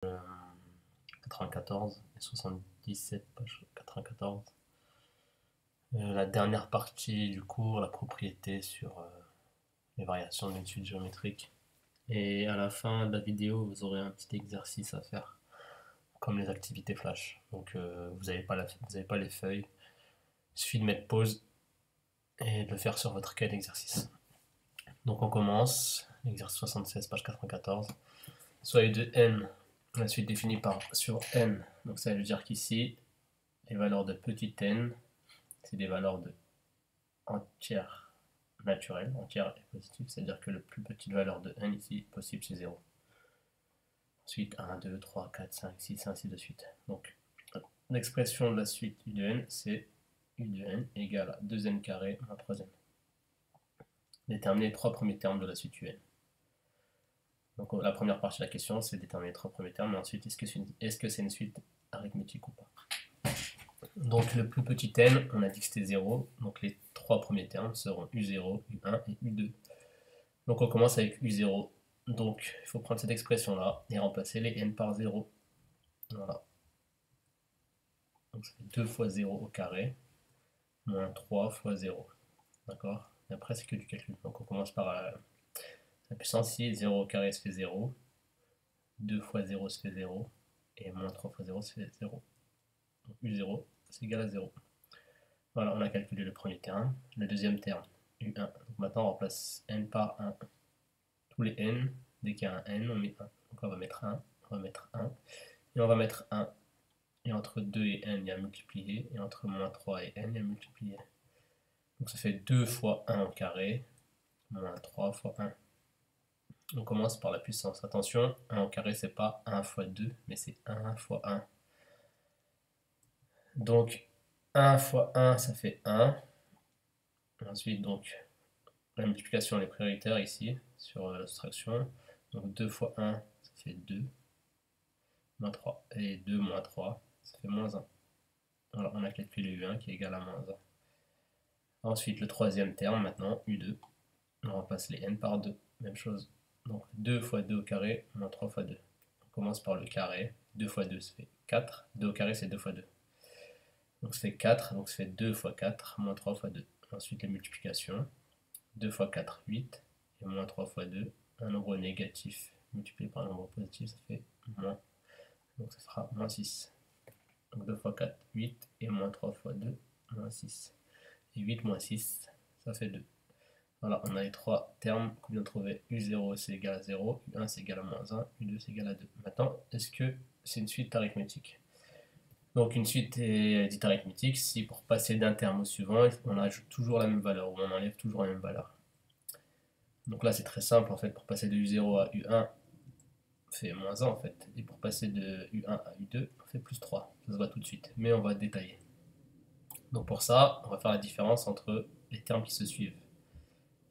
94 et 77, page 94. La dernière partie du cours, la propriété sur les variations d'une suite géométrique. Et à la fin de la vidéo, vous aurez un petit exercice à faire, comme les activités flash. Donc vous n'avez pas les feuilles, il suffit de mettre pause et de le faire sur votre cahier d'exercice. Donc on commence, exercice 76, page 94. Soit U de n, la suite définie par sur n. Donc ça veut dire qu'ici, les valeurs de petit n, c'est des valeurs de entières naturelles, entières et positives, c'est-à-dire que la plus petite valeur de n ici possible c'est 0. Ensuite 1, 2, 3, 4, 5, 6, ainsi de suite. Donc l'expression de la suite U de n, c'est U de n égale à 2n carré moins 3n. Déterminer les trois premiers termes de la suite UN. Donc la première partie de la question, c'est déterminer les trois premiers termes, mais ensuite, est-ce que c'est une suite arithmétique ou pas? Donc le plus petit n, on a dit que c'était 0, donc les trois premiers termes seront U0, U1 et U2. Donc on commence avec U0, donc il faut prendre cette expression-là et remplacer les n par 0. Voilà. Donc ça fait 2 fois 0 au carré, moins 3 fois 0. D'accord? Et après, c'est que du calcul. Donc on commence par la puissance ici, 0 au carré ça fait 0, 2 fois 0 ça fait 0, et moins 3 fois 0 ça fait 0. Donc U0 c'est égal à 0. Voilà, on a calculé le premier terme. Le deuxième terme, U1. Donc maintenant on remplace n par 1. Tous les n, dès qu'il y a un n, on met 1. Donc on va mettre 1, on va mettre 1, et on va mettre 1. Et entre 2 et n, il y a multiplié, et entre moins 3 et n, il y a multiplié. Donc ça fait 2 fois 1 au carré, moins 3 fois 1. On commence par la puissance. Attention, 1 au carré, c'est pas 1 fois 2, mais c'est 1 fois 1. Donc, 1 fois 1, ça fait 1. Ensuite, donc, la multiplication elle est prioritaire ici, sur la soustraction. Donc, 2 fois 1, ça fait 2, moins 3. Et 2 moins 3, ça fait moins 1. Alors, on a calculé U1 qui est égal à moins 1. Ensuite, le troisième terme, maintenant, U2. On remplace les n par 2. Même chose. Donc 2 fois 2 au carré, moins 3 fois 2. On commence par le carré. 2 fois 2, ça fait 4. 2 au carré, c'est 2 fois 2. Donc ça fait 4, donc ça fait 2 fois 4, moins 3 fois 2. Ensuite, les multiplications. 2 fois 4, 8. Et moins 3 fois 2, un nombre négatif multiplié par un nombre positif, ça fait moins. Donc ça fera moins 6. Donc 2 fois 4, 8. Et moins 3 fois 2, moins 6. Et 8 moins 6, ça fait 2. Voilà, on a les trois termes qu'on vient de trouver. U0 c'est égal à 0, U1 c'est égal à moins 1, U2 c'est égal à 2. Maintenant, est-ce que c'est une suite arithmétique? Donc une suite est dite arithmétique si pour passer d'un terme au suivant, on ajoute toujours la même valeur ou on enlève toujours la même valeur. Donc là c'est très simple en fait, pour passer de U0 à U1, on fait moins 1 en fait. Et pour passer de U1 à U2, on fait plus 3. Ça se voit tout de suite, mais on va détailler. Donc pour ça, on va faire la différence entre les termes qui se suivent.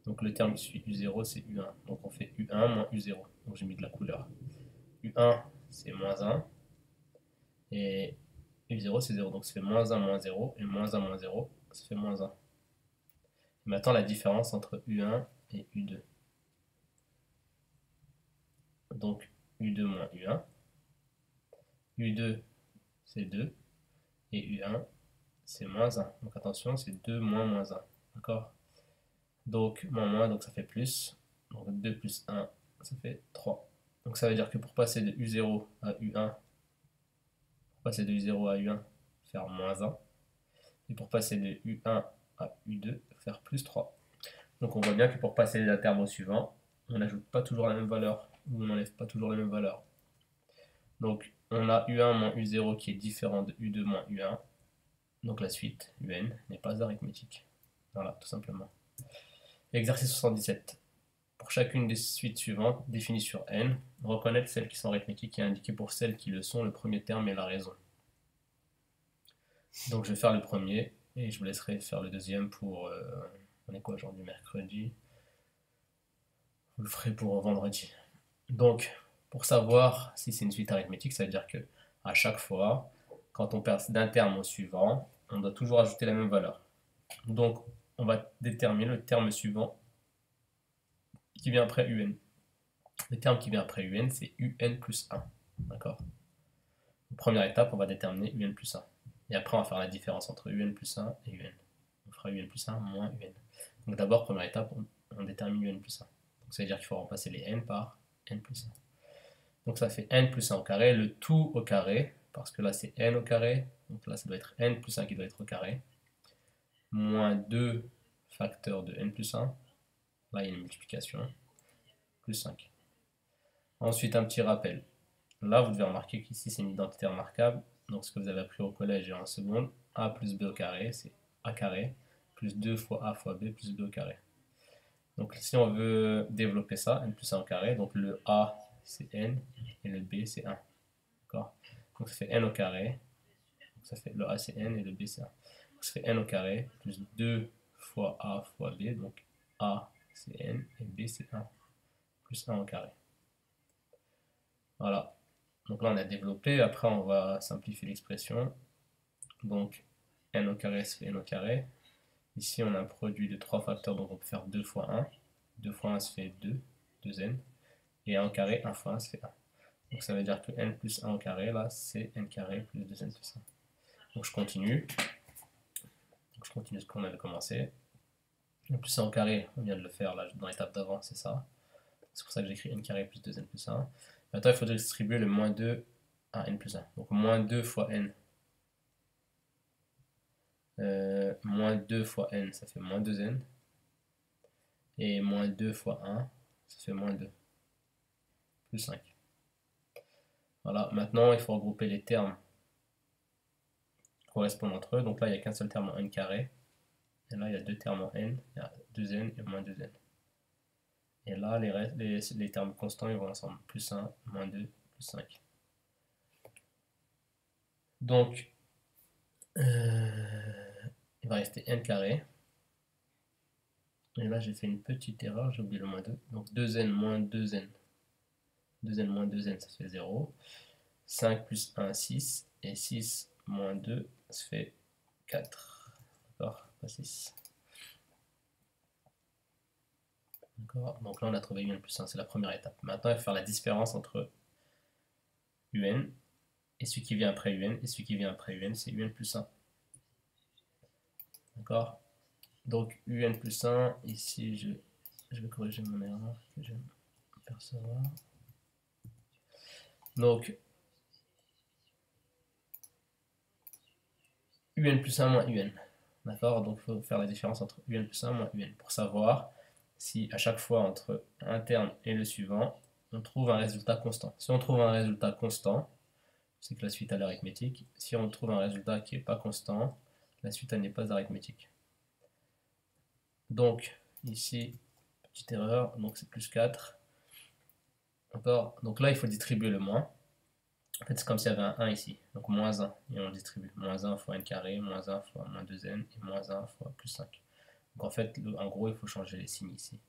Donc le terme qui suit U0 c'est U1. Donc on fait U1 moins U0. Donc j'ai mis de la couleur. U1 c'est moins 1. Et U0 c'est 0. Donc ça fait moins 1 moins 0. Et moins 1 moins 0, ça fait moins 1. Et maintenant la différence entre U1 et U2. Donc U2 moins U1. U2 c'est 2. Et U1 c'est moins 1. Donc attention, c'est 2 moins moins 1. D'accord? Donc moins moins, donc ça fait plus. Donc 2 plus 1, ça fait 3. Donc ça veut dire que pour passer de U0 à U1, pour passer de U0 à U1, faire moins 1. Et pour passer de U1 à U2, faire plus 3. Donc on voit bien que pour passer d'un terme au suivant, on n'ajoute pas toujours la même valeur, ou on n'enlève pas toujours la même valeur. Donc on a U1 moins U0 qui est différent de U2 moins U1. Donc la suite, UN, n'est pas arithmétique. Voilà, tout simplement. Exercice 77. Pour chacune des suites suivantes, définies sur n, reconnaître celles qui sont arithmétiques et indiquer pour celles qui le sont le premier terme et la raison. Donc je vais faire le premier et je vous laisserai faire le deuxième pour... on est quoi aujourd'hui, mercredi? Vous le ferez pour vendredi. Donc pour savoir si c'est une suite arithmétique, ça veut dire que à chaque fois, quand on passe d'un terme au suivant, on doit toujours ajouter la même valeur. Donc on va déterminer le terme suivant qui vient après UN. Le terme qui vient après UN, c'est UN plus 1. D'accord. Première étape, on va déterminer un plus 1. Et après, on va faire la différence entre un plus 1 et un. On fera un plus 1 moins un. Donc d'abord, première étape, on détermine un plus 1. Donc ça veut dire qu'il faut remplacer les n par n plus 1. Donc ça fait n plus 1 au carré, le tout au carré, parce que là c'est n au carré, donc là ça doit être n plus 1 qui doit être au carré, moins 2 facteurs de n plus 1, là il y a une multiplication, plus 5. Ensuite un petit rappel, là vous devez remarquer qu'ici c'est une identité remarquable, donc ce que vous avez appris au collège et en seconde, a plus b au carré, c'est a carré, plus 2 fois a fois b plus b au carré. Donc si on veut développer ça, n plus 1 au carré, donc le a c'est n et le b c'est 1. D'accord. Donc ça fait n au carré, donc ça fait le a c'est n et le b c'est 1. Donc ça fait n au carré plus 2 fois a fois b, donc a c'est n et b c'est 1, plus 1 au carré. Voilà. Donc là on a développé, après on va simplifier l'expression. Donc n au carré ça fait n au carré. Ici on a un produit de 3 facteurs, donc on peut faire 2 fois 1. 2 fois 1 ça fait 2, 2n. Et 1 au carré, 1 fois 1 ça fait 1. Donc ça veut dire que n plus 1 au carré, là c'est n carré plus 2n plus 1. Donc je continue. Donc je continue ce qu'on avait commencé. n plus 1 au carré, on vient de le faire là, dans l'étape d'avant, c'est ça. C'est pour ça que j'écris n carré plus 2n plus 1. Maintenant il faut distribuer le moins 2 à n plus 1. Donc moins 2 fois n. Moins 2 fois n, ça fait moins 2n. Et moins 2 fois 1, ça fait moins 2. Plus 5. Voilà, maintenant il faut regrouper les termes correspondant entre eux. Donc là il n'y a qu'un seul terme en n carré. Et là il y a deux termes en n, il y a 2n et moins 2n. Et là les termes constants ils vont ensemble. Plus 1, moins 2, plus 5. Donc il va rester n carré. Et là j'ai fait une petite erreur, j'ai oublié le moins 2. Donc 2n moins 2n. 2n moins 2n ça fait 0. 5 plus 1, 6. Et 6 moins 2, ça fait 4. D'accord, pas 6. D'accord, donc là on a trouvé un plus 1, c'est la première étape. Maintenant il faut faire la différence entre un et celui qui vient après un, et celui qui vient après un, c'est un plus 1. D'accord. Donc un plus 1, ici je vais corriger mon erreur que je vais percevoir. Donc un plus 1 moins un. D'accord. Donc il faut faire la différence entre un plus 1 moins un pour savoir si à chaque fois entre un terme et le suivant, on trouve un résultat constant. Si on trouve un résultat constant, c'est que la suite a l'arithmétique. Si on trouve un résultat qui n'est pas constant, la suite n'est pas arithmétique. Donc ici, petite erreur, donc c'est plus 4. D'accord. Donc là il faut distribuer le moins. En fait c'est comme s'il y avait un 1 ici, donc moins 1, et on distribue. Moins 1 fois n carré, moins 1 fois moins 2n, et moins 1 fois plus 5. Donc en fait, en gros il faut changer les signes ici.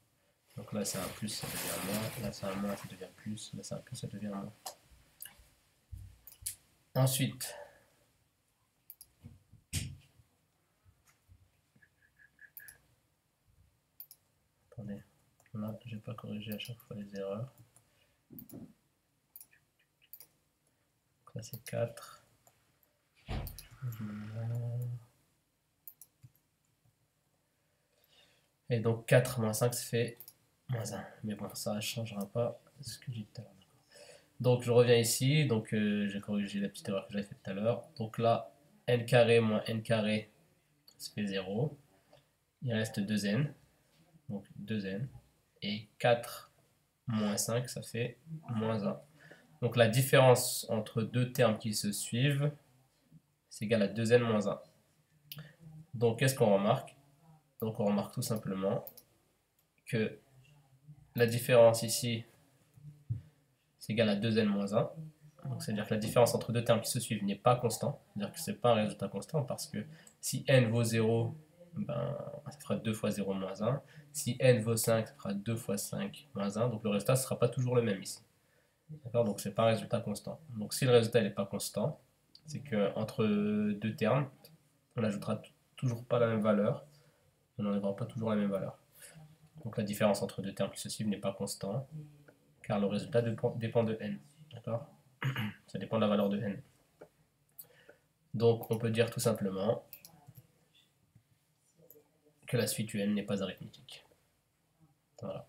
Donc là c'est un plus, ça devient moins, là c'est un moins, ça devient plus, là c'est un plus, ça devient moins. Ensuite, attendez, là je vais pas corriger à chaque fois les erreurs. Donc là c'est 4. Et donc 4 moins 5 ça fait moins 1. Mais bon, ça ne changera pas ce que j'ai dit tout à l'heure. Donc je reviens ici, donc j'ai corrigé la petite erreur que j'avais faite tout à l'heure. Donc là, n carré moins n carré, ça fait 0. Il reste 2n, donc 2n. Et 4 moins 5, ça fait moins 1. Donc la différence entre deux termes qui se suivent, c'est égal à 2n moins 1. Donc qu'est-ce qu'on remarque? Donc on remarque tout simplement que la différence ici, c'est égal à 2n moins 1. C'est-à-dire que la différence entre deux termes qui se suivent n'est pas constant. C'est-à-dire que ce n'est pas un résultat constant parce que si n vaut 0, ben, ça fera 2 fois 0 moins 1. Si n vaut 5, ça fera 2 fois 5 moins 1. Donc le résultat ne sera pas toujours le même ici. D'accord. Donc ce n'est pas un résultat constant. Donc si le résultat n'est pas constant, c'est qu'entre deux termes, on n'ajoutera toujours pas la même valeur. On n'enlèvera pas toujours la même valeur. Donc la différence entre deux termes qui se suivent n'est pas constant, car le résultat dépend de n. D'accord. Ça dépend de la valeur de n. Donc on peut dire tout simplement que la suite un n'est pas arithmétique. Voilà.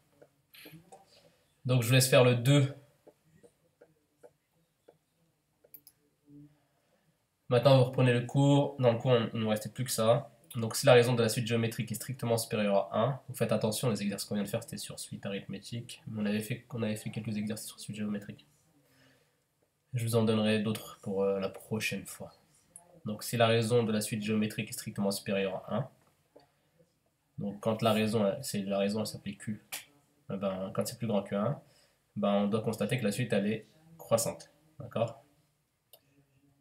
Donc je vous laisse faire le 2. Maintenant vous reprenez le cours. Dans le cours il ne nous restait plus que ça. Donc si la raison de la suite géométrique est strictement supérieure à 1, vous faites attention, les exercices qu'on vient de faire c'était sur suite arithmétique. On avait fait quelques exercices sur suite géométrique. Je vous en donnerai d'autres pour la prochaine fois. Donc si la raison de la suite géométrique est strictement supérieure à 1, donc quand la raison elle s'appelait Q, quand c'est plus grand que 1, on doit constater que la suite elle est croissante. D'accord?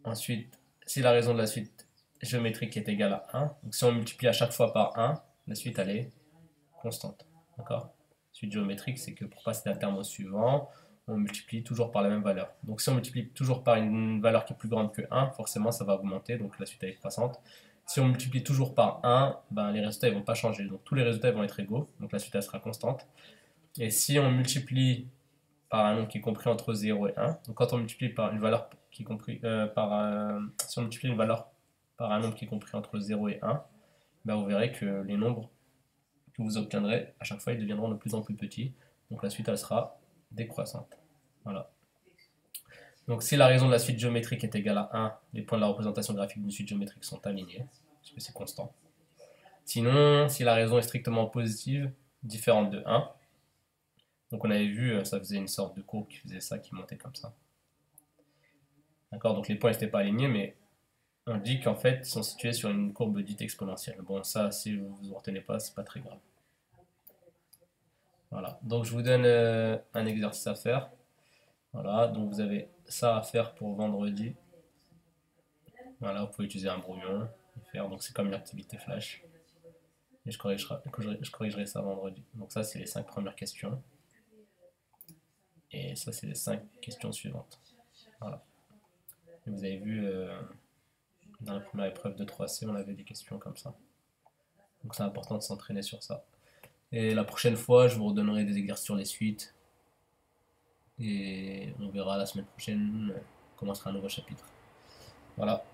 Ensuite, si la raison de la suite géométrique est égale à 1, donc si on multiplie à chaque fois par 1, la suite elle est constante. D'accord? Suite géométrique, c'est que pour passer d'un terme au suivant, on multiplie toujours par la même valeur. Donc si on multiplie toujours par une valeur qui est plus grande que 1, forcément ça va augmenter, donc la suite elle est croissante. Si on multiplie toujours par 1, les résultats ne vont pas changer. Donc tous les résultats vont être égaux, donc la suite elle sera constante. Et si on multiplie par un nombre qui est compris entre 0 et 1, donc quand on multiplie par une valeur qui est compris si on multiplie une valeur par un nombre qui est compris entre 0 et 1, vous verrez que les nombres que vous obtiendrez, à chaque fois, ils deviendront de plus en plus petits. Donc la suite, elle sera décroissante. Voilà. Donc si la raison de la suite géométrique est égale à 1, les points de la représentation graphique d'une suite géométrique sont alignés, parce que c'est constant. Sinon, si la raison est strictement positive, différente de 1, donc on avait vu, ça faisait une sorte de courbe qui faisait ça, qui montait comme ça. D'accord, donc les points n'étaient pas alignés, mais on dit qu'en fait, ils sont situés sur une courbe dite exponentielle. Bon, ça, si vous ne vous retenez pas, c'est pas très grave. Voilà, donc je vous donne un exercice à faire. Voilà, donc vous avez ça à faire pour vendredi. Voilà, vous pouvez utiliser un brouillon et faire, donc c'est comme une activité flash. Et je corrigerai ça vendredi. Donc ça, c'est les 5 premières questions. Et ça, c'est les 5 questions suivantes. Voilà. Et vous avez vu, dans la première épreuve de 3C, on avait des questions comme ça. Donc c'est important de s'entraîner sur ça. Et la prochaine fois, je vous redonnerai des exercices sur les suites. Et on verra la semaine prochaine, on commencera un nouveau chapitre. Voilà.